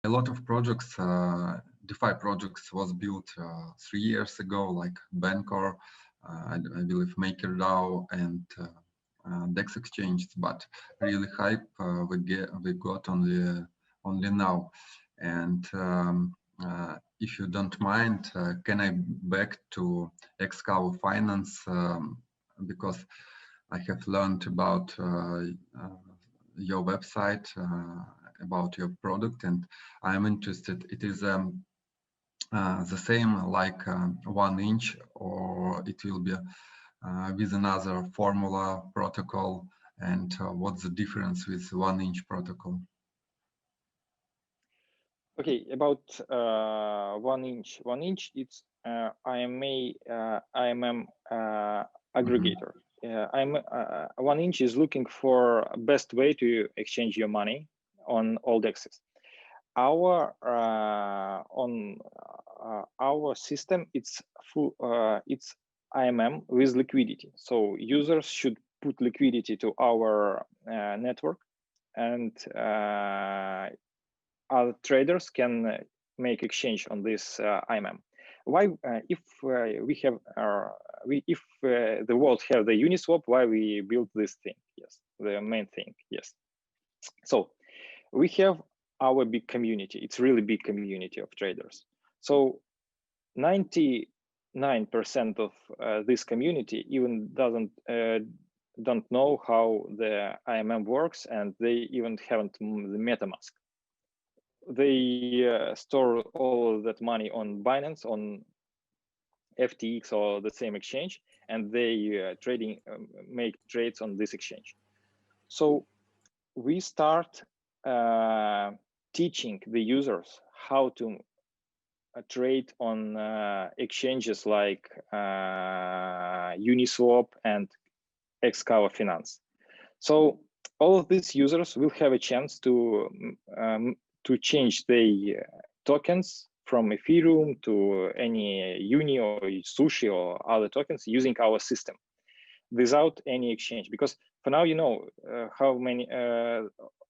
A lot of projects, DeFi projects was built 3 years ago, like Bancor, I believe MakerDAO and DEX exchanges, but really hype we got only now. And if you don't mind, can I back to Excavo Finance, because I have learned about your website, about your product, and I'm interested. It is the same like 1 inch, or it will be with another formula protocol, and what's the difference with 1 inch protocol? Okay, about 1 inch. 1 inch, it's AMM aggregator. I'm 1 inch is looking for best way to exchange your money on all DEXs. Our on our system, it's full. It's AMM with liquidity. So users should put liquidity to our network, and other traders can make exchange on this AMM. Why, if we have if the world have the Uniswap, why we built this thing? Yes, the main thing. Yes. So we have our big community. It's really big community of traders. So 99% of this community even don't know how the AMM works, and they even haven't the MetaMask. They store all of that money on Binance, on FTX, or the same exchange, and they make trades on this exchange. So we start teaching the users how to trade on exchanges like Uniswap and Excavo Finance. So all of these users will have a chance to change their tokens from Ethereum to any Uni or Sushi or other tokens using our system without any exchange. Because for now, you know how many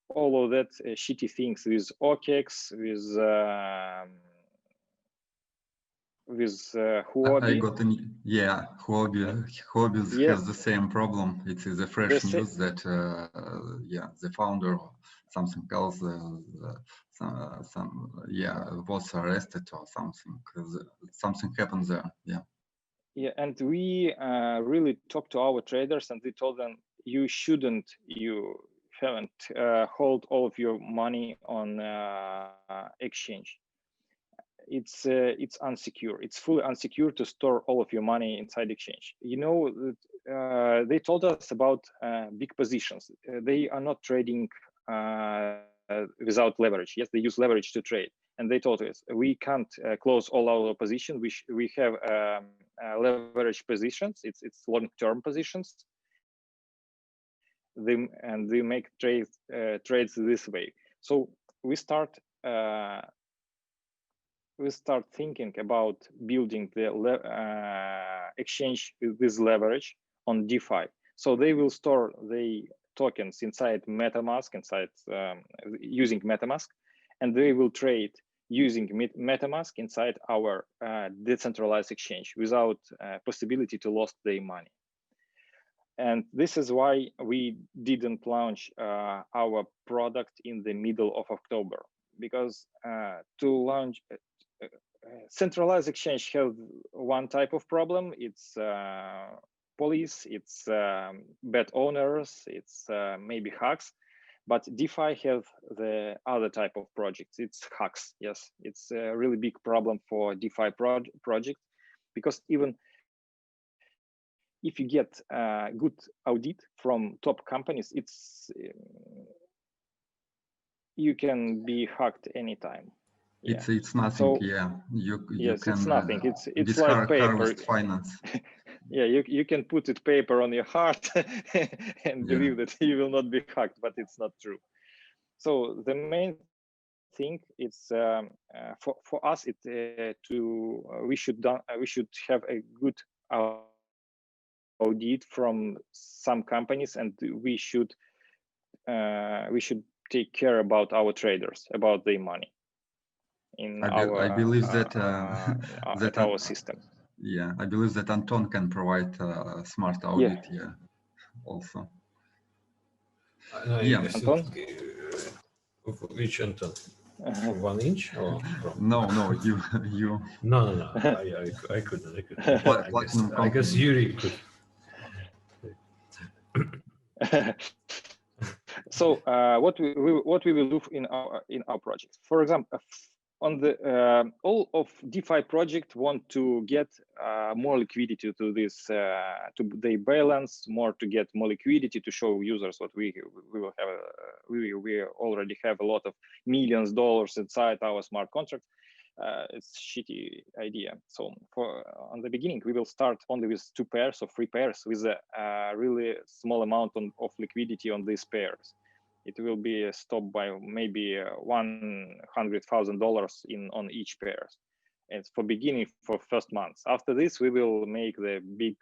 all of that shitty things with OKEX, with Huobi. I got an, yeah, Huobi Yes. has the same problem. It is a fresh news that yeah, the founder or something else was arrested or something. Something happened there. Yeah. Yeah, and we really talked to our traders, and we told them you haven't hold all of your money on exchange. It's unsecure. It's fully unsecure to store all of your money inside exchange. You know, they told us about big positions. They are not trading without leverage. Yes, they use leverage to trade. And they told us we can't close all our positions. We have leverage positions. It's long-term positions. They make trades this way. So we start thinking about building the exchange with leverage on DeFi. So they will store the tokens inside MetaMask, using MetaMask, and they will trade using MetaMask inside our decentralized exchange without possibility to lose their money. And this is why we didn't launch our product in the middle of October, because to launch centralized exchange have one type of problem. It's police, it's bad owners, it's maybe hacks. But DeFi have the other type of projects. It's hacks. Yes, it's a really big problem for DeFi project, because even if you get good audit from top companies, you can be hacked anytime. Yeah. It's nothing. So, yeah, you can. It's nothing. It's like paper. Finance. Yeah, you can put it paper on your heart and believe that you will not be hacked, but it's not true. So the main thing is for us we should have a good audit from some companies, and we should take care about our traders, about their money. in I believe that at our system. Yeah, I believe that Anton can provide smart Yeah, audit. Yeah, also. I Yeah. think Anton. Which Anton? 1 inch or from? No, you. No. I couldn't. Platinum I guess company. Yurii could. So what we will do in our project, for example, on the all of DeFi project want to get more liquidity to this to their balance, more to get more liquidity to show users what we will have. We already have a lot of millions of dollars inside our smart contract. It's shitty idea. So on the beginning, we will start only with 2 pairs or 3 pairs with a really small amount of liquidity on these pairs. It will be stopped by maybe $100,000 on each pair. It's for beginning for first months. After this, we will make the big,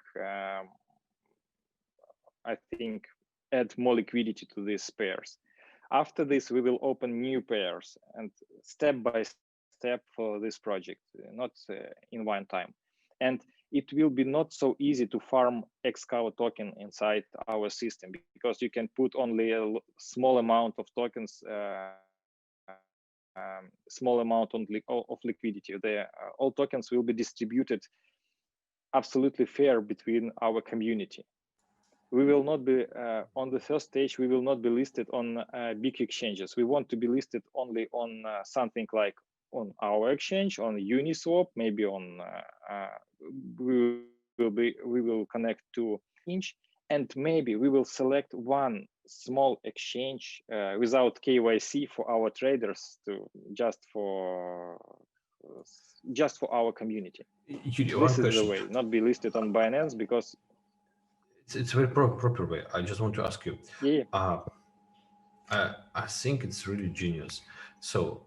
I think, add more liquidity to these pairs. After this, we will open new pairs and step by step for this project, not in one time. And it will be not so easy to farm Excavo token inside our system because you can put only a small amount of tokens, small amount of liquidity. All tokens will be distributed absolutely fair between our community. We will not be on the first stage. We will not be listed on big exchanges. We want to be listed only on something like on our exchange, on Uniswap, maybe on we will connect to Inch, and maybe we will select one small exchange without KYC for our traders to just for our community. Yurii, this is the way, not be listed on Binance because it's a very proper way. I just want to ask you. Yeah. I think it's really genius. So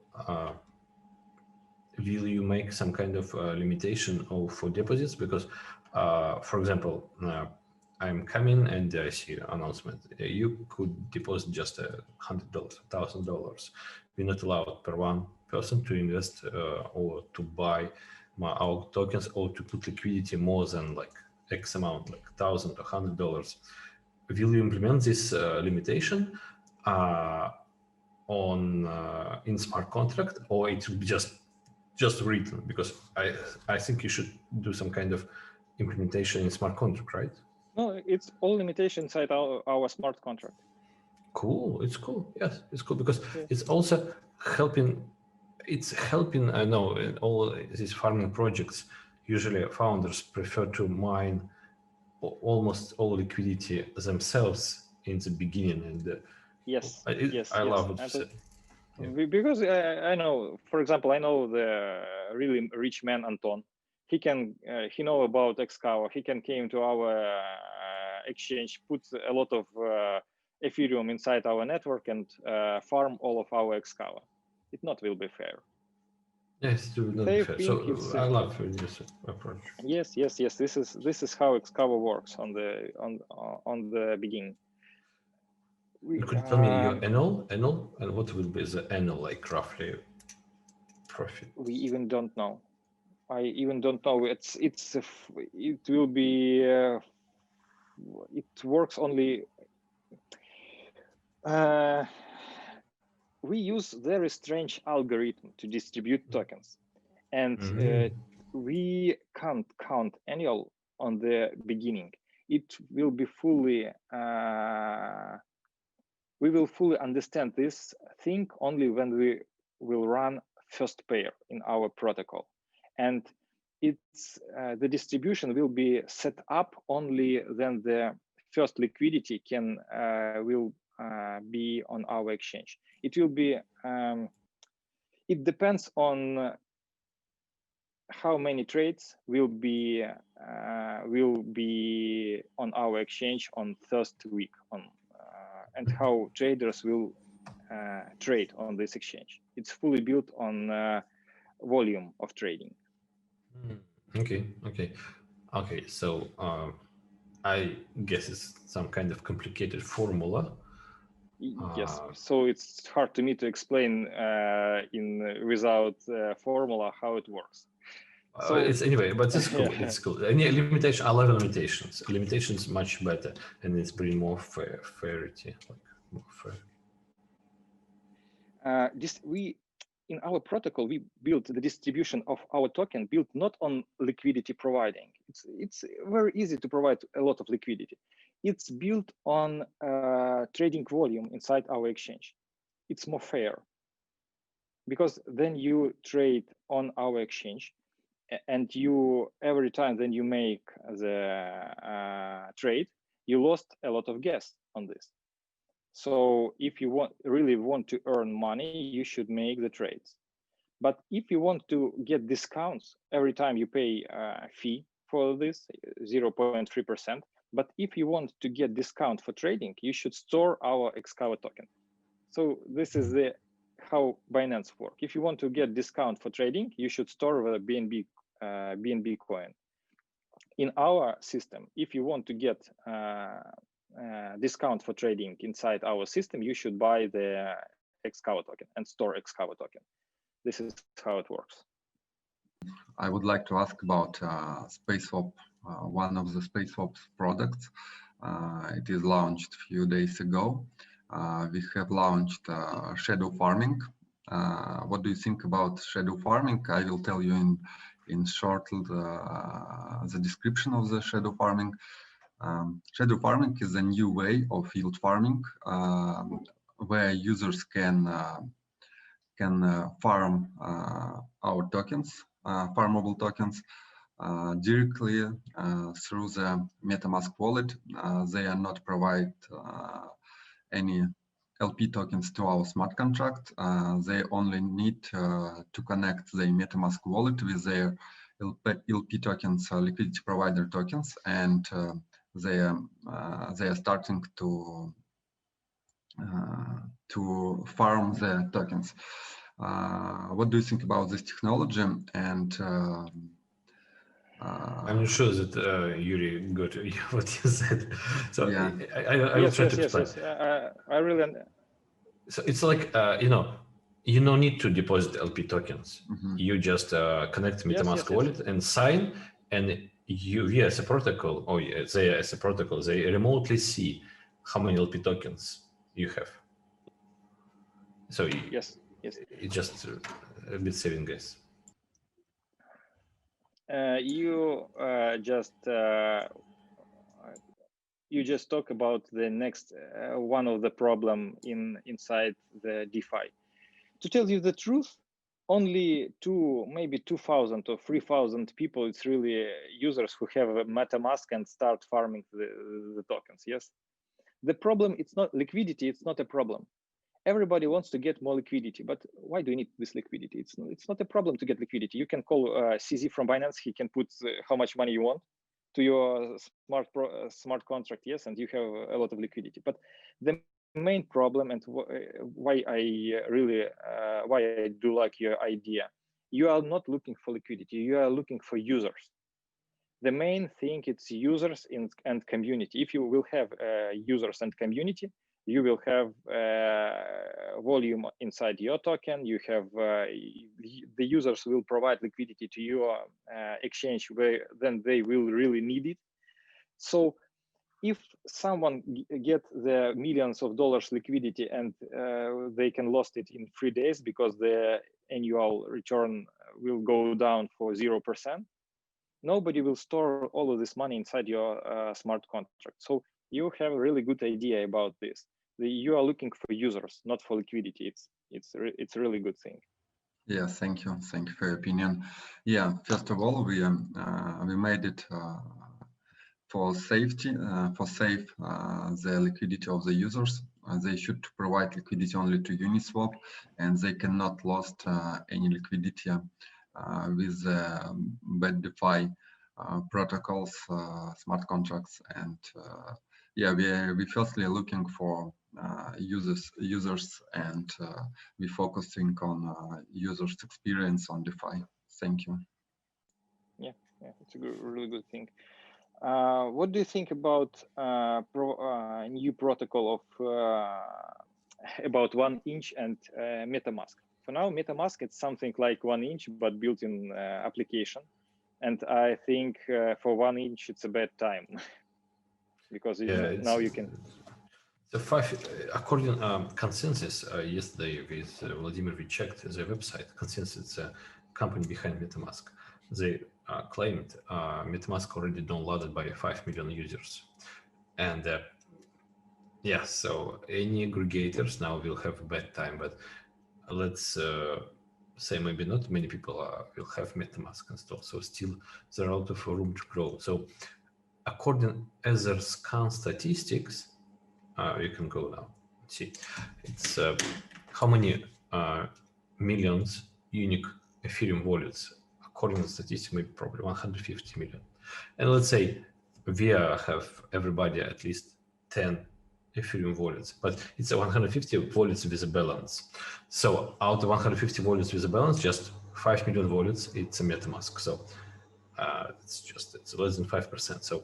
will you make some kind of limitation for deposits? Because, for example, I'm coming and I see an announcement. You could deposit just $100, $1,000. We're not allowed per one person to invest or to buy our tokens or to put liquidity more than like X amount, like $1,000 or $100. Will you implement this limitation in smart contract, or it will be just written? Because I think you should do some kind of implementation in smart contract, right? No, it's all limitations inside our smart contract. Cool. It's cool. Yes, it's cool because it's also helping. It's helping. I know in all these farming projects, usually founders prefer to mine almost all liquidity themselves in the beginning, and I love it. Because I know, for example, I know the really rich man Anton. He know about Excavo. He came to our exchange, put a lot of Ethereum inside our network and farm all of our Excavo. It not will be fair. Yes, it will not be fair. So I love this approach. Yes. This is how Excavo works on the beginning. Could you tell me your annual, and what will be the annual, like roughly profit? We even don't know. I even don't know. It will be. It works only. We use very strange algorithm to distribute tokens, and we can't count annual on the beginning. It will be fully. We will fully understand this thing only when we will run first pair in our protocol, and it's the distribution will be set up only then the first liquidity will be on our exchange. It will be. It depends on how many trades will be on our exchange on first week and how traders will trade on this exchange. It's fully built on volume of trading. Okay. So I guess it's some kind of complicated formula, Yes, so it's hard to me to explain without formula how it works. So it's anyway, but it's cool. It's cool. Any limitation, I love limitations. Limitations much better, and it's bring more fairity, like more fair. In our protocol, we built the distribution of our token built not on liquidity providing. It's very easy to provide a lot of liquidity. It's built on trading volume inside our exchange. It's more fair because then you trade on our exchange, and you every time then you make the trade, you lost a lot of gas on this. So if you really want to earn money, you should make the trades. But if you want to get discounts every time you pay a fee for this, 0.3%. But if you want to get discount for trading, you should store our Excavo token. So this is how Binance work. If you want to get discount for trading, you should store the BNB coin. In our system, if you want to get discount for trading inside our system, you should buy the Excavo token and store Excavo token. This is how it works. I would like to ask about SpaceSwap, one of the SpaceSwap's products. It is launched a few days ago. We have launched shadow farming. What do you think about shadow farming? I will tell you in short the description of the shadow farming. Shadow farming is a new way of yield farming where users can farm our tokens, farmable tokens, directly through the MetaMask wallet. They are not provide any LP tokens to our smart contract. They only need to connect the MetaMask wallet with their LP tokens, liquidity provider tokens, and they are starting to farm the tokens. What do you think about this technology? And I'm not sure that Yurii got what you said. So yeah. I will try to explain. Yes. I really. So it's like you don't need to deposit LP tokens. Mm-hmm. You just connect MetaMask wallet and sign, and we as a protocol, they as a protocol, they remotely see how many LP tokens you have. So yes, it's just a bit saving gas. You just talk about the next one of the problem inside the DeFi. To tell you the truth, only maybe 2,000 or 3,000 people, it's really users who have a MetaMask and start farming the tokens. Yes, the problem, it's not liquidity, it's not a problem. Everybody wants to get more liquidity, but why do you need this liquidity? It's not a problem to get liquidity. You can call CZ from Binance. He can put how much money you want to your smart contract, yes, and you have a lot of liquidity. But the main problem, and why I do like your idea, you are not looking for liquidity. You are looking for users. The main thing, it's users and community. If you will have users and community, you will have volume inside your token. You have the users will provide liquidity to your exchange where then they will really need it. So if someone get the millions of dollars liquidity and they can lost it in 3 days because the annual return will go down for 0%, nobody will store all of this money inside your smart contract. So you have a really good idea about this. You are looking for users, not for liquidity. It's a really good thing. Yeah, thank you for your opinion. Yeah, first of all, we made it for safety, the liquidity of the users. They should provide liquidity only to Uniswap, and they cannot lost any liquidity with bad DeFi protocols, smart contracts, and yeah, we firstly looking for users, and we focusing on users' experience on DeFi. Thank you. Yeah, it's a really good thing. What do you think about new protocol of about 1 inch and MetaMask. For now, MetaMask, it's something like 1 inch, but built in application. And I think for 1 inch, it's a bad time because now you can. The according Consensus yesterday with Vladimir, we checked the website. Consensus is a company behind MetaMask. They claimed MetaMask already downloaded by 5 million users, and yeah, so any aggregators now will have a bad time. But let's say maybe not many people will have MetaMask installed. So still there are a lot of room to grow. So according Etherscan statistics. You can go now. See, it's how many millions unique Ethereum wallets, according to statistics, maybe probably 150 million. And let's say we have everybody at least 10 Ethereum wallets, but it's a 150 wallets with a balance. So out of 150 wallets with a balance, just 5 million wallets, it's a MetaMask. So it's less than 5%. So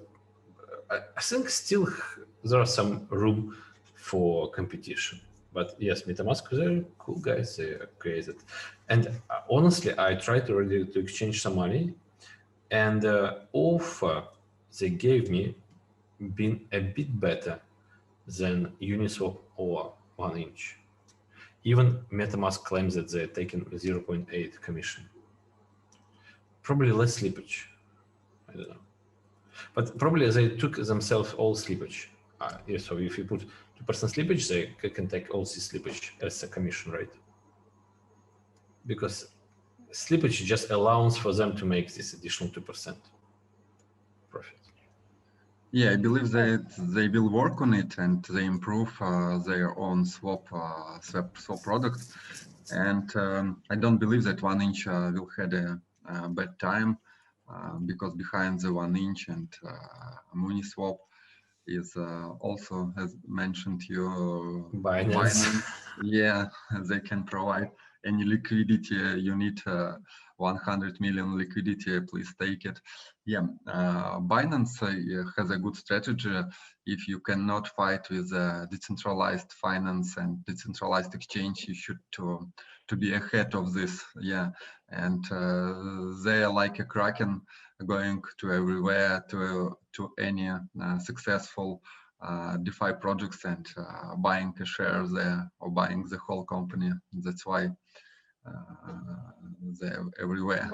I think still there are some room for competition, but yes, MetaMask, they're cool guys, they are created. And honestly, I tried already to exchange some money, and offer they gave me been a bit better than Uniswap or 1 inch. Even MetaMask claims that they're taking 0.8 commission. Probably less slippage, I don't know. But probably they took themselves all slippage. Yeah, so if you put 2% slippage, they can take all this slippage as a commission, right? Because slippage just allows for them to make this additional 2% profit. Yeah, I believe that they will work on it and they improve their own swap product. And I don't believe that 1 inch will have a bad time. Because behind the 1 inch and Uniswap is also, as mentioned, your Binance. Yeah, they can provide any liquidity you need. 100 million liquidity, please take it. Yeah, Binance has a good strategy. If you cannot fight with decentralized finance and decentralized exchange, you should to be ahead of this. Yeah, and they are like a Kraken, going to everywhere, to any successful DeFi projects and buying a share there or buying the whole company. That's why they're everywhere.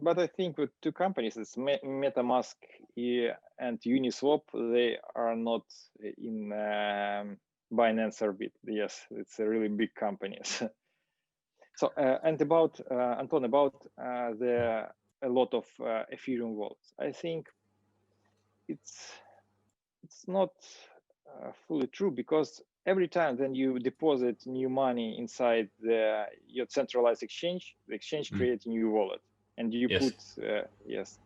But I think with two companies, it's MetaMask and Uniswap, they are not in Binance orbit. Yes, it's a really big companies. So and about Anton, about a lot of Ethereum wallets. I think it's not fully true, because every time then you deposit new money inside your centralized exchange, the exchange creates a new wallet, and you put yes.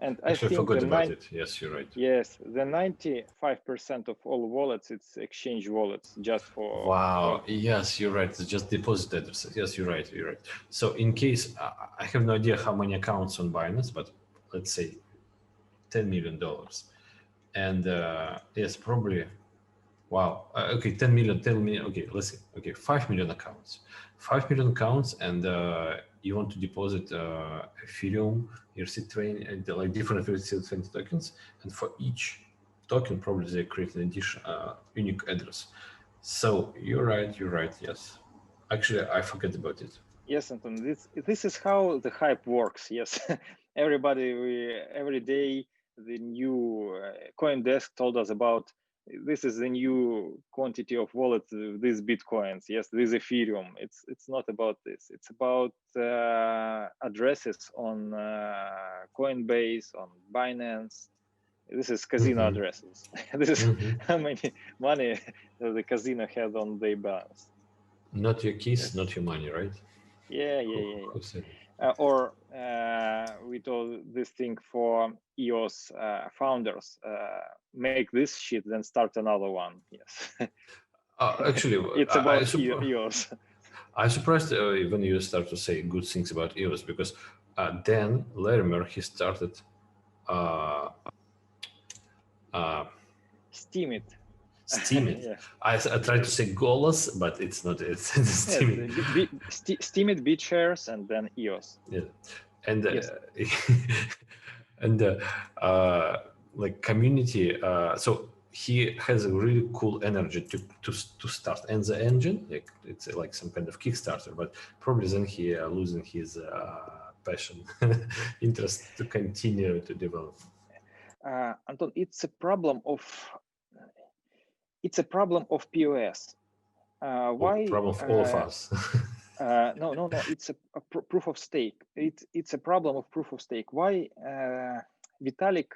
And actually, I think forgot about it. Yes, you're right. Yes, the 95% of all wallets, it's exchange wallets, just for. Wow. Yes, you're right. It's just deposit addresses. Yes, you're right. You're right. So in case I have no idea how many accounts on Binance, but let's say $10 million, and yes, probably. Wow. Okay, 10 million. Okay, let's see. Okay, 5 million accounts. 5 million accounts, and you want to deposit Ethereum, ERC20, like different ERC20 tokens, and for each token, probably they create an additional unique address. So you're right. You're right. Yes. Actually, I forget about it. Yes, Anton. This is how the hype works. Yes, everybody, every day, the new CoinDesk told us about. This is the new quantity of wallets, these Bitcoins. Yes, this Ethereum. It's not about this. It's about addresses on Coinbase, on Binance. This is casino addresses. This is how many money the casino had on their balance. Not your keys, not your money, right? Yeah. Or we told this thing for EOS founders, make this shit, then start another one. Yes. Actually, it's about EOS. I'm surprised when you start to say good things about EOS, because Dan Larimer, he started Steemit. Steemit. Yeah. I tried to say goalless, but it's not. It's Steemit. Steemit, BitShares, and then EOS. Yeah, and Yes. and like community. So he has a really cool energy to start, and the engine, like it's like some kind of Kickstarter, but probably then he losing his passion, interest to continue to develop. Anton, it's a problem of POS. Why? Problem of all of us. No. It's a proof of stake. It's a problem of proof of stake. Why? Vitalik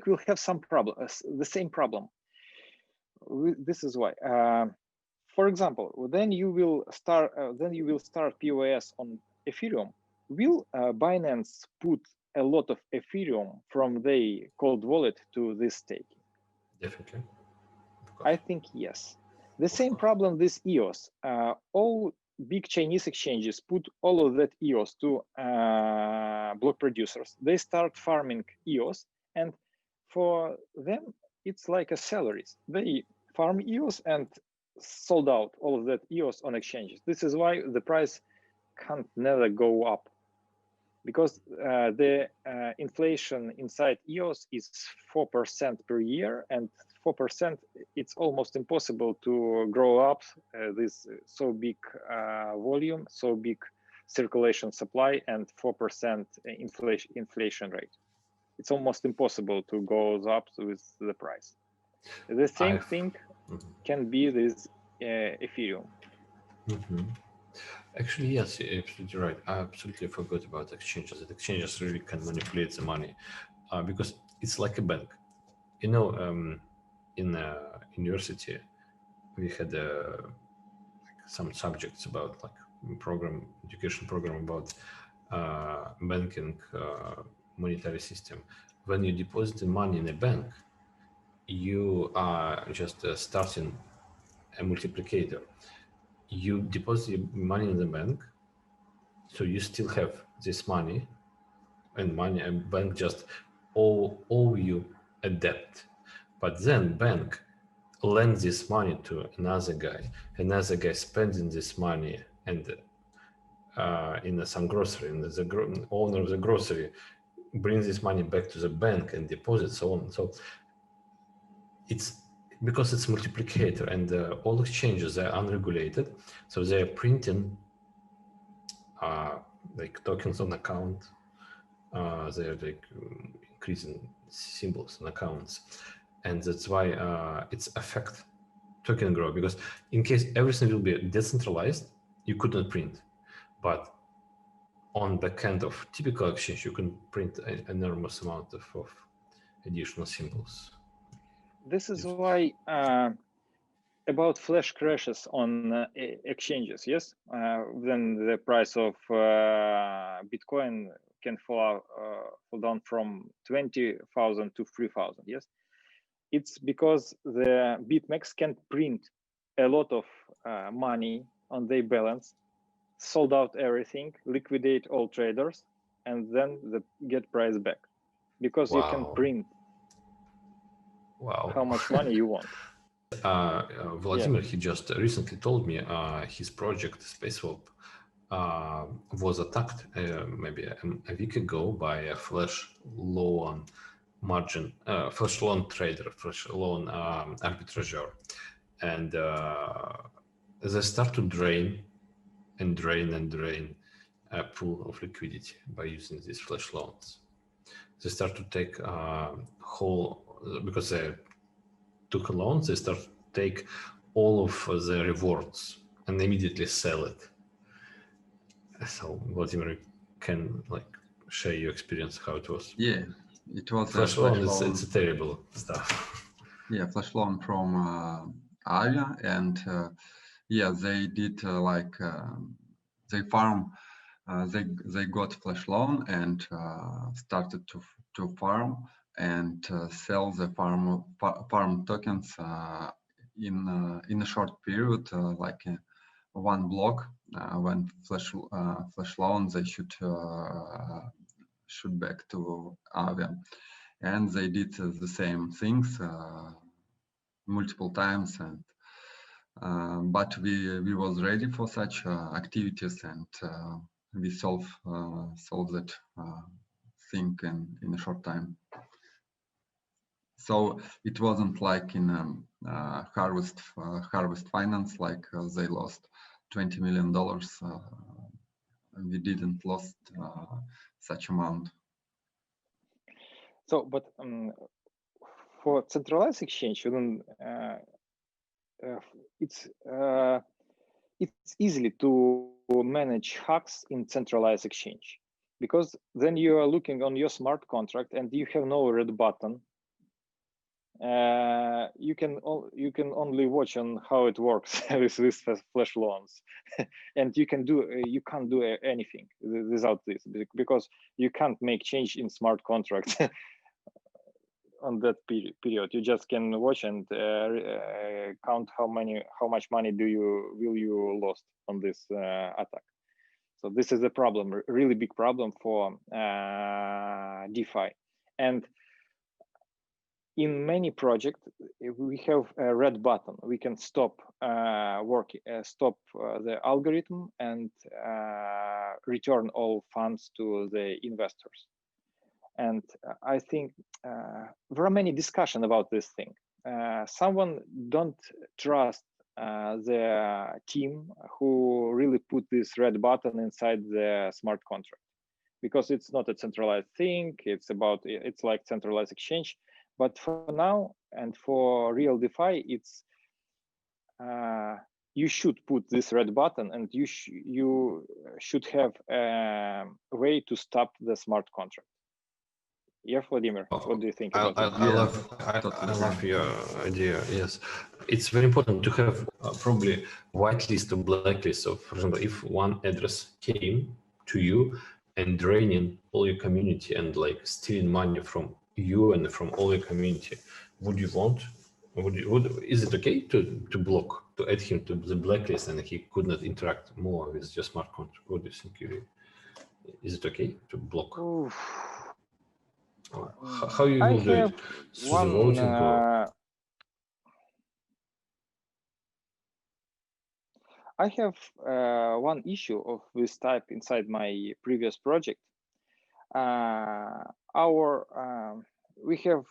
will have some problem, the same problem. This is why. For example, then you will start POS on Ethereum. Will Binance put a lot of Ethereum from the cold wallet to this staking? Definitely. I think yes. The same problem with EOS. All big Chinese exchanges put all of that EOS to block producers. They start farming EOS, and for them, it's like a salaries. They farm EOS and sold out all of that EOS on exchanges. This is why the price can't never go up, because the inflation inside EOS is 4% per year, and 4%, it's almost impossible to grow up this so big volume, so big circulation supply, and 4% inflation rate. It's almost impossible to go up with the price. The same thing can be with Ethereum. Actually, yes, you're absolutely right. I absolutely forgot about exchanges. That exchanges really can manipulate the money because it's like a bank. You know, in university, we had some subjects about like education program about banking, monetary system. When you deposit money in a bank, you are just starting a multiplicator. You deposit your money in the bank, so you still have this money, and bank just owe you a debt. But then bank lends this money to another guy spending this money, and in some grocery, and the owner of the grocery brings this money back to the bank and deposits, so on. So it's because it's multiplicator, and all exchanges are unregulated, so they are printing like tokens on account. They're like increasing symbols on accounts, and that's why it's affect token growth, because in case everything will be decentralized, you could not print, but on the back end of typical exchange, you can print an enormous amount of additional symbols. This is why about flash crashes on exchanges, yes? Then the price of Bitcoin can fall down from 20,000 to 3,000, yes? It's because the BitMEX can print a lot of money on their balance, sold out everything, liquidate all traders, and then get price back, because you can print how much money you want. Vladimir, he just recently told me his project SpaceSwap was attacked maybe a week ago by a flash loan flash loan trader, flash loan arbitrageur, and they start to drain a pool of liquidity by using these flash loans. They start to take because they took a loan, they start to take all of the rewards and immediately sell it. So Vladimir can like share your experience how it was. Yeah, it was flash loan. It's a terrible stuff. Yeah, flash loan from Avia, and yeah, they did they farm. They got flash loan and started to farm and sell the farm tokens in a short period, like one block. When flash loan, they should back to Avia, and they did the same things multiple times, and but we was ready for such activities, and we solve that thing in a short time. So it wasn't like in Harvest Finance, like they lost $20 million. We didn't lost such amount. So, but for centralized exchange, then it's easily to manage hacks in centralized exchange, because then you are looking on your smart contract and you have no red button. You can only watch on how it works with this flash loans, and you can't do anything without this, because you can't make change in smart contract on that period. You just can watch and count how much money will you lost on this attack. So this is a problem, really big problem for DeFi. And in many projects, we have a red button. We can stop stop the algorithm and return all funds to the investors. And I think there are many discussions about this thing. Someone don't trust the team who really put this red button inside the smart contract, because it's not a centralized thing. It's like centralized exchange. But for now and for real DeFi, it's you should put this red button, and you should have a way to stop the smart contract. Yeah, Vladimir, what do you think about that? I love your idea. Yes, it's very important to have probably whitelist or blacklist. So, for example, if one address came to you and draining all your community and like stealing money from you and from all your community, would you want? Is it okay to block, to add him to the blacklist, and he could not interact more with your smart contract? What do you think, Yurii? Is it okay to block? Oof. How you will do it? Through the voting or? I have one issue of this type inside my previous project. We have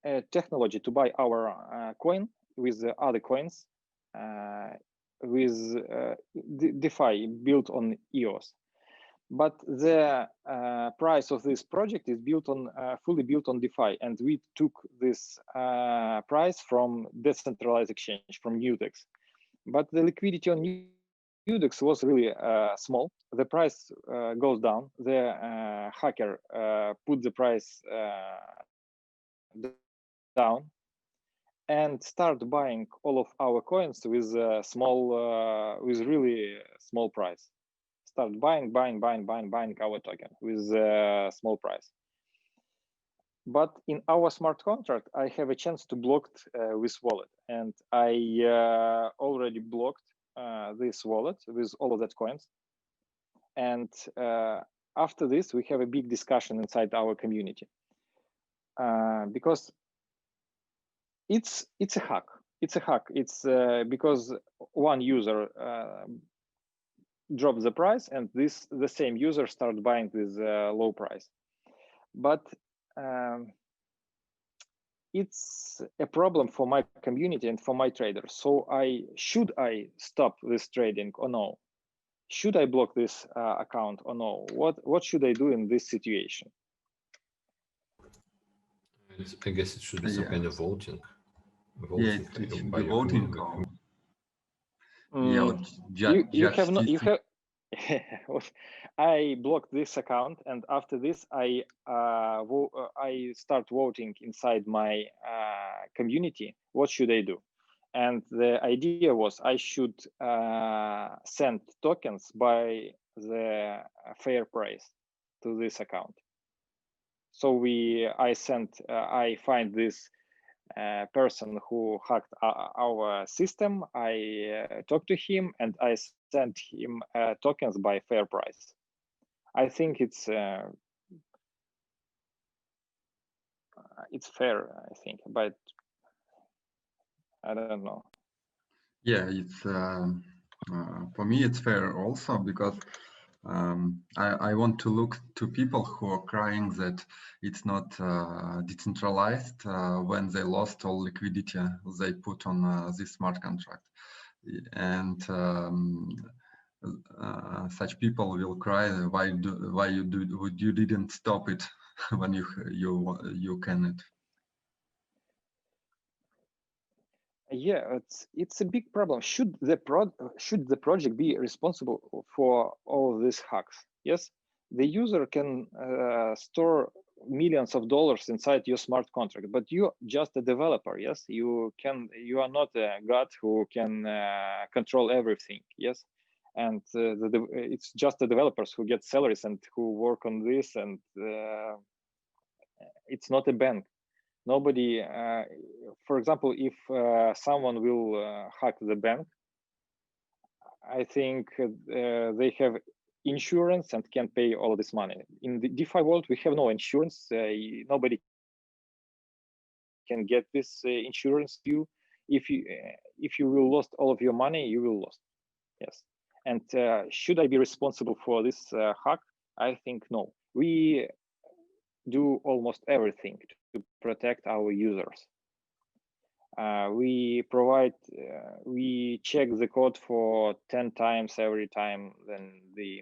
a technology to buy our coin with other coins with DeFi built on EOS. But the price of this project is built on fully built on DeFi, and we took this price from decentralized exchange, from DEX. But the liquidity on DEX was really small. The price goes down. The hacker put the price down and start buying all of our coins with with really small price. Start buying our token with a small price. But in our smart contract, I have a chance to block this wallet, and I already blocked this wallet with all of that coins. And after this, we have a big discussion inside our community because it's a hack. It's a hack. It's because one user dropped the price, and the same user started buying with low price. But it's a problem for my community and for my traders. So should I stop this trading or no? Should I block this account or no? What should I do in this situation? I guess it should be some kind of voting. Yeah, it should be voting. You have no. You have. I blocked this account, and after this, I start voting inside my community. What should I do? And the idea was I should send tokens by the fair price to this account. So I find this person who hacked our system. I talked to him and I sent him tokens by fair price. I think it's it's fair, I think, but I don't know. Yeah, it's for me it's fair also because I want to look to people who are crying that it's not decentralized when they lost all liquidity they put on this smart contract, and such people will cry why you didn't stop it when you can it. Yeah, it's a big problem. Should the project be responsible for all of these hacks? Yes, the user can store millions of dollars inside your smart contract, but you're just a developer. Yes, you are not a god who can control everything. Yes, and it's just the developers who get salaries and who work on this, and it's not a bank. Nobody, for example, if someone will hack the bank, I think they have insurance and can pay all this money. In the DeFi world, we have no insurance. Nobody can get this insurance. If you will lost all of your money, you will lost. Yes. And should I be responsible for this hack? I think no. We do almost everything to protect our users. We check the code for 10 times every time, then they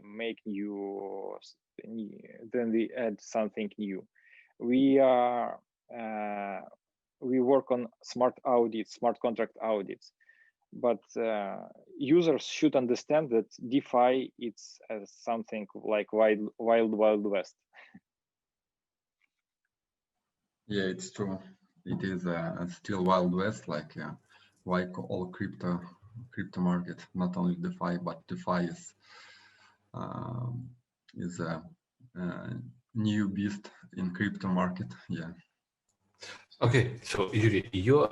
add something new. We work on smart audits, smart contract audits, but users should understand that DeFi it's something like wild west. Yeah, it's true. It is still Wild West, like all crypto market, not only DeFi, but DeFi is a new beast in crypto market. Yeah. Okay, so Yurii, you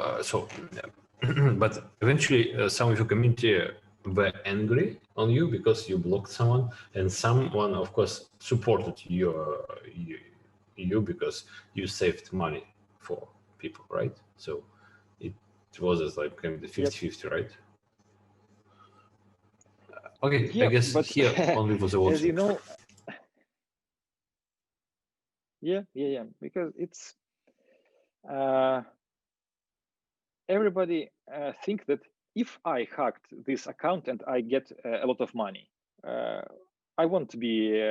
but eventually some of your community were angry on you because you blocked someone, and someone, of course, supported you because you saved money for people, right? So it was like kind of the 50-50, right? Okay, Yeah, I guess but here only was a as you know, yeah, because it's everybody think that if I hacked this account and I get a lot of money, I want to be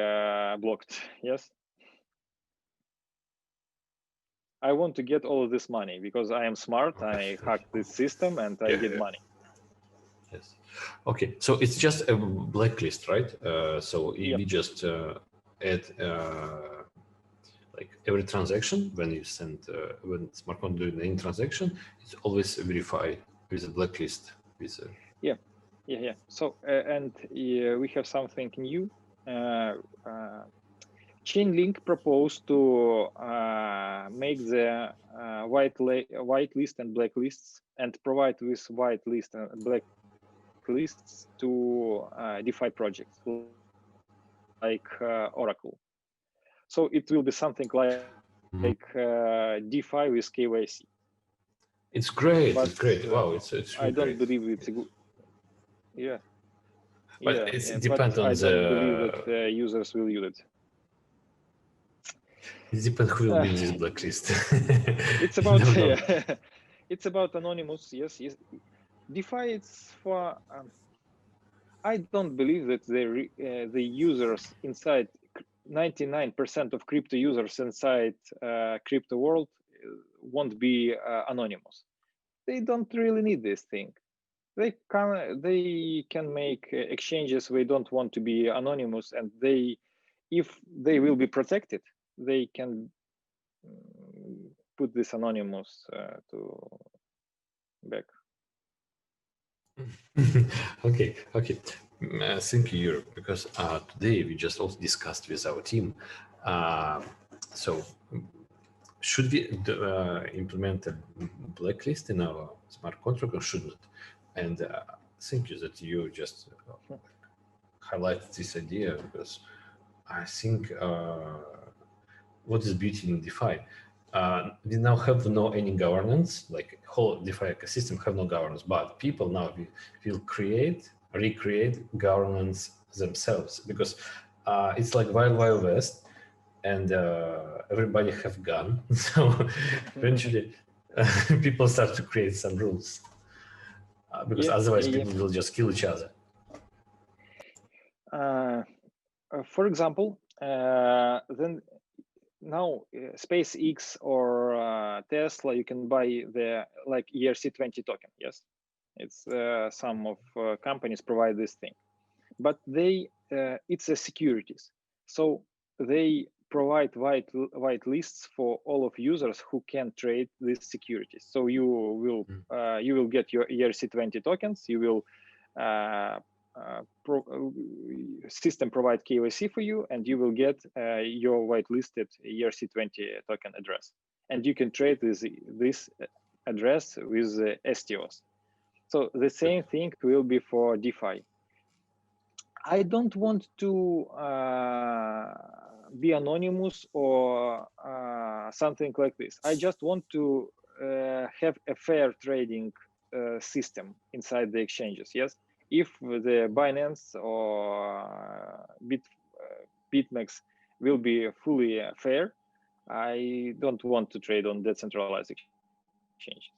blocked. Yes, I want to get all of this money because I am smart. I hack this system and I get money. Yes. Okay, so it's just a blacklist, right? So we just add like every transaction when you send when smart contract doing any transaction, it's always verify with a blacklist. With a... Yeah. So and we have something new. Chainlink proposed to make the white list and blacklists and provide with white list and black lists to DeFi projects like Oracle. So it will be something like DeFi with KYC. It's great. But, it's great. Wow, it's really I don't great. believe it's a good. Yeah. But it depends on I don't believe that users will use it. It depends who will be in this blacklist. It's about it's about anonymous. Yes. DeFi it's for. I don't believe that the users inside 99% of crypto users inside crypto world won't be anonymous. They don't really need this thing. They can make exchanges. They don't want to be anonymous, and if they will be protected, they can put this anonymous to back. Okay. Thank you, Yurii, because today we just also discussed with our team. So should we implement a blacklist in our smart contract or should not? And thank you that you just highlighted this idea, because I think what is beauty in DeFi? we now have no any governance, like whole DeFi ecosystem have no governance, but people now will recreate governance themselves, because it's like wild west, and everybody have gun. So eventually people start to create some rules, because otherwise people will just kill each other. For example, then now SpaceX or Tesla, you can buy the like ERC20 token. Yes, it's some of companies provide this thing, but they it's a securities, so they provide white lists for all of users who can trade these securities. So you will get your ERC20 tokens. You will system provide KYC for you, and you will get your whitelisted ERC20 token address, and you can trade this address with STOs. So the same thing will be for DeFi. I don't want to be anonymous or something like this. I just want to have a fair trading system inside the exchanges. Yes, if the Binance or BitMEX will be fully fair, I don't want to trade on decentralized exchanges.